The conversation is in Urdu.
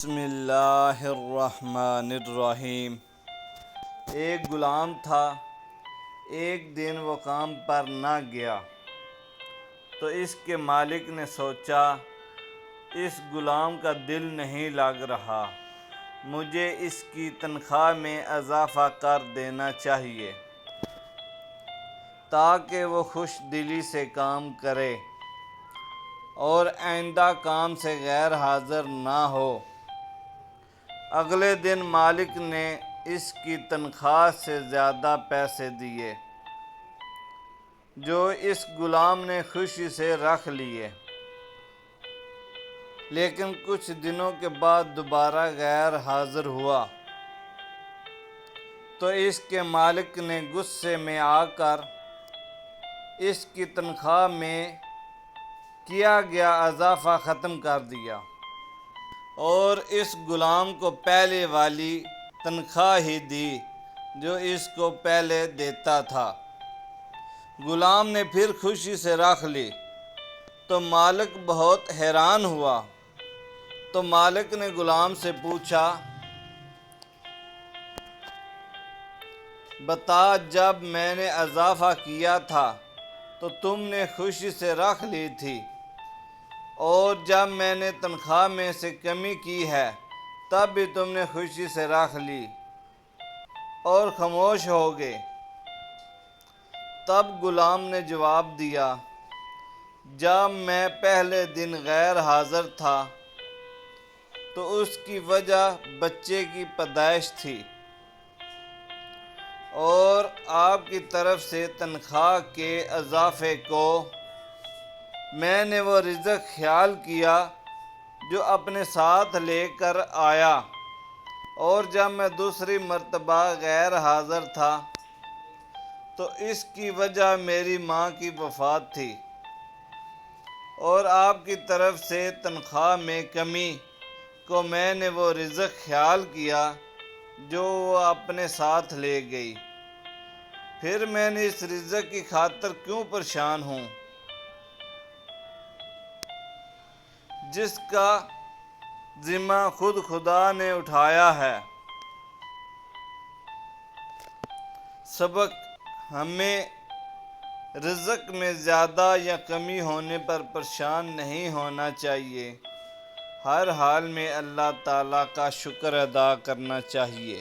بسم اللہ الرحمن الرحیم۔ ایک غلام تھا۔ ایک دن وہ کام پر نہ گیا تو اس کے مالک نے سوچا اس غلام کا دل نہیں لگ رہا، مجھے اس کی تنخواہ میں اضافہ کر دینا چاہیے تاکہ وہ خوش دلی سے کام کرے اور آئندہ کام سے غیر حاضر نہ ہو۔ اگلے دن مالک نے اس کی تنخواہ سے زیادہ پیسے دیے جو اس غلام نے خوشی سے رکھ لیے، لیکن کچھ دنوں کے بعد دوبارہ غیر حاضر ہوا تو اس کے مالک نے غصے میں آ کر اس کی تنخواہ میں کیا گیا اضافہ ختم کر دیا اور اس غلام کو پہلے والی تنخواہ ہی دی جو اس کو پہلے دیتا تھا۔ غلام نے پھر خوشی سے رکھ لی تو مالک بہت حیران ہوا۔ تو مالک نے غلام سے پوچھا، بتا، جب میں نے اضافہ کیا تھا تو تم نے خوشی سے رکھ لی تھی، اور جب میں نے تنخواہ میں سے کمی کی ہے تب بھی تم نے خوشی سے رکھ لی اور خاموش ہو گئے۔ تب غلام نے جواب دیا، جب میں پہلے دن غیر حاضر تھا تو اس کی وجہ بچے کی پیدائش تھی، اور آپ کی طرف سے تنخواہ کے اضافے کو میں نے وہ رزق خیال کیا جو اپنے ساتھ لے کر آیا، اور جب میں دوسری مرتبہ غیر حاضر تھا تو اس کی وجہ میری ماں کی وفات تھی، اور آپ کی طرف سے تنخواہ میں کمی کو میں نے وہ رزق خیال کیا جو وہ اپنے ساتھ لے گئی۔ پھر میں نے اس رزق کی خاطر کیوں پریشان ہوں جس کا ذمہ خود خدا نے اٹھایا ہے۔ سبق: ہمیں رزق میں زیادہ یا کمی ہونے پر پریشان نہیں ہونا چاہیے، ہر حال میں اللہ تعالیٰ کا شکر ادا کرنا چاہیے۔